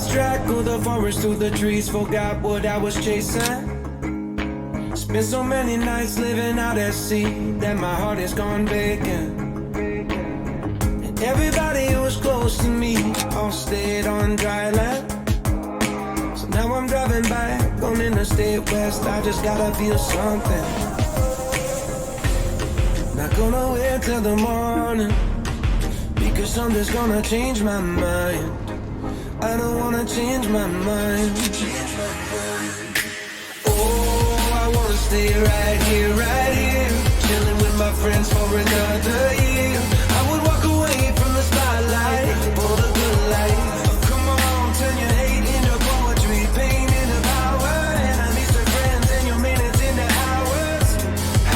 Lost track of the forest through the trees, forgot what I was chasing. Spent so many nights living out at sea that my heart is gone vacant. And everybody who was close to me all stayed on dry land. So now I'm driving back on Interstate West, I just gotta feel something. Not gonna wait till the morning, because something's gonna change my mind. I don't wanna change my mind. Oh, I wanna stay right here, chilling with my friends for another year. I would walk away from the spotlight for the good life. Oh, come on, turn your hate into poetry, pain into power, enemies to friends and your minutes into hours.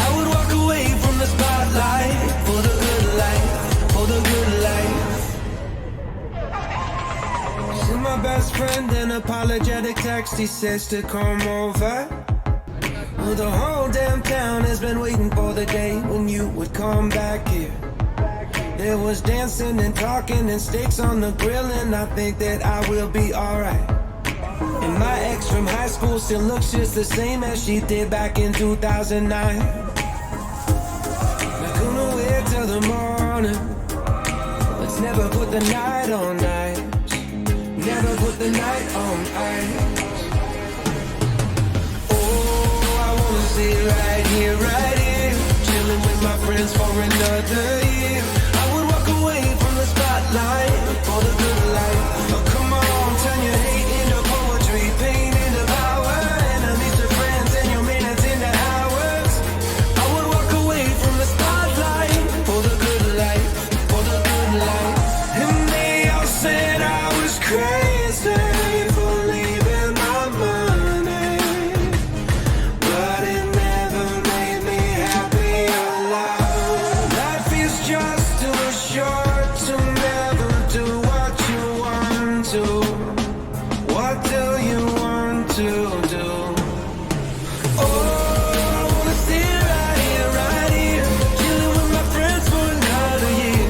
I would walk away from the spotlight for the good life, for the good life. Send my best friend an apologetic text, he says to come over. Well, the whole damn town has been waiting for the day when you would come back here. There was dancing and talking and steaks on the grill, and I think that I will be alright. And my ex from high school still looks just the same as she did back in 2009. Not gonna wait till the morning, let's never put the night on ice. Never put the night on ice. Oh, I wanna stay right here, chilling with my friends for another year. I would walk away from the spotlight for the good life. Oh, come on, turn your hate into poetry, pain into power, enemies to friends and your minutes into hours. I would walk away from the spotlight for the good life, for the good life. And they all said I was crazy for leaving my money, but it never made me happy alive. Life is just too short to never do what you want to. What do you want to do? Oh, I wanna stay right here, chilling with my friends for another year.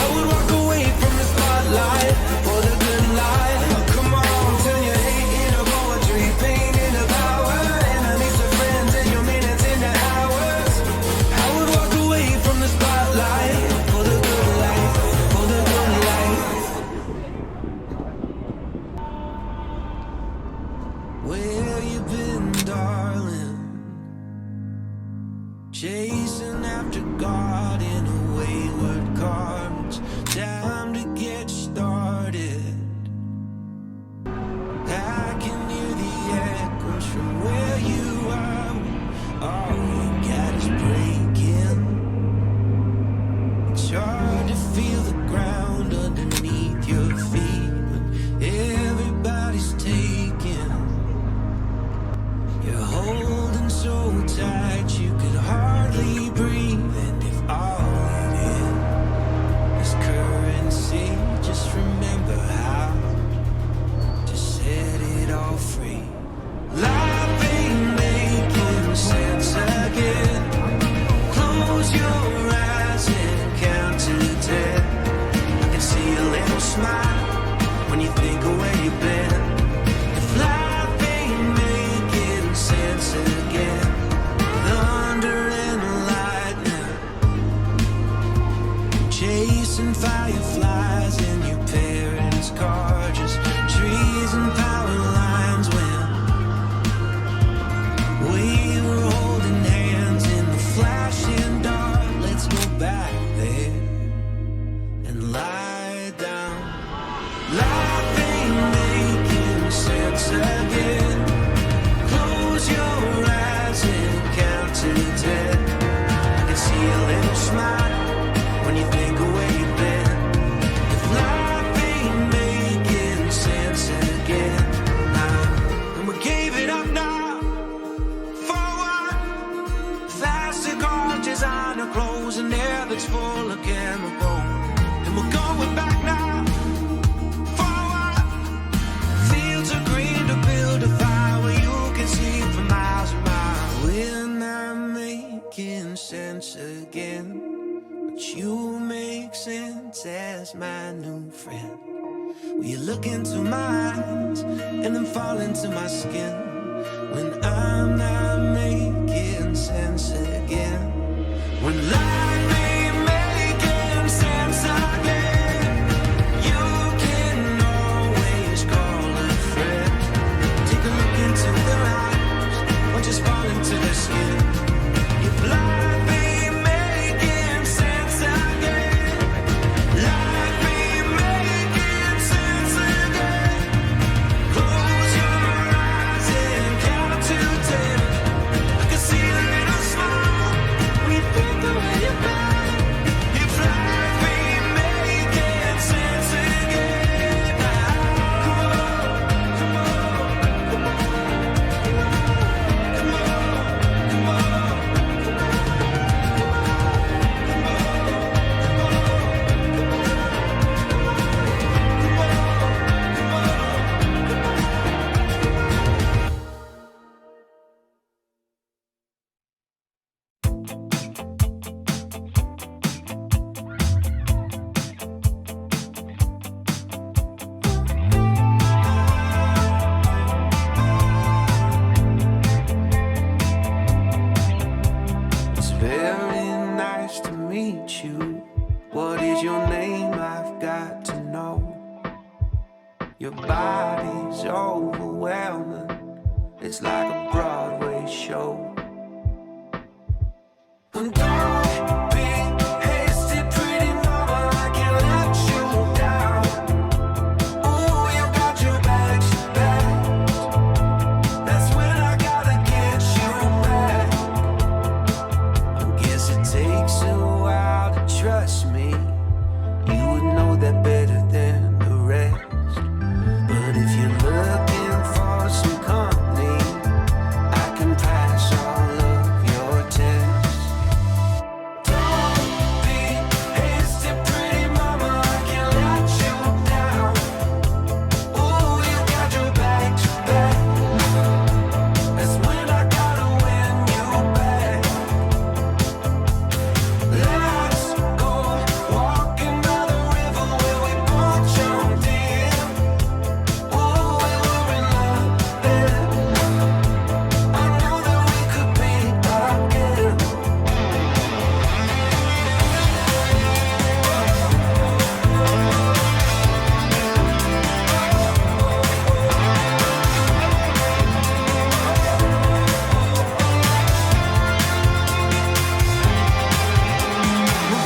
I would walk away from the spotlight for the good life. Oh, come on, turn your hate into poetry, pain into power, enemies to friends and your minutes into hours. I would walk away from the spotlight for the good life, for the good life. Where you been, darling? Chasing after God in a wayward car. It's time to get started. I can hear the echoes from where you are. All you got is breaking. It's hard to feel the ground underneath your feet when everybody's taking. You're holding so tight you could hardly breathe, and if all it is currency, just remember how to set it all free. Life ain't making sense again. Close your eyes and count to 10. I can see a little smile when you think of where you've been. If life ain't making sense again, thunder and lightning, chasing fireflies in your parents' car, just trees and power lines when we were holding hands in the flashing dark. Let's go back there and lie down. Life ain't making sense again. Close your eyes and count to 10. I can see a little smile when you think of where you've been. If life ain't making sense again, and we gave it up now. For what? Plastic art, designer clothes, and air that's full of chemical. And we're going back now. For what? Fields are green to build a fire where you can see for miles and miles. We're not making sense again, but you make sense as my new friend. Will you look into my eyes and then fall into my skin when I'm not making sense again? When life ain't making sense again, you can always call a friend. Take a look into their eyes or just fall into their skin. If life ain't making sense again, life ain't making sense again. Close your eyes and count to 10. I can see a little smile when you think the way you're back. If life ain't making sense again, come on, come on, come on, come on, come on, It's very nice to meet you. What is your name? I've got to know. Your body's overwhelming. It's like a Broadway show. And don't be hasty, pretty mama. I can't let you down. Ooh, you got your bags packed. That's when I gotta get you back. I guess it takes a while to trust me. You would know that better than the rest. But if you're looking for some company, I can pass all of your tests. Don't be hasty, pretty mama. I can't let you down. Ooh, you got your bags back. That's when I gotta win you back. Let's go walking by the river where we both jumped in. Ooh, we were in love then. I know that we could be again.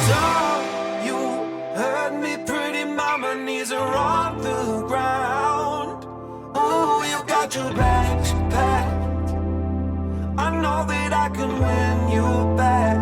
Don't you hurt me, pretty mama. Knees are on the ground. Oh, you got your bags packed. I know that I can win you back.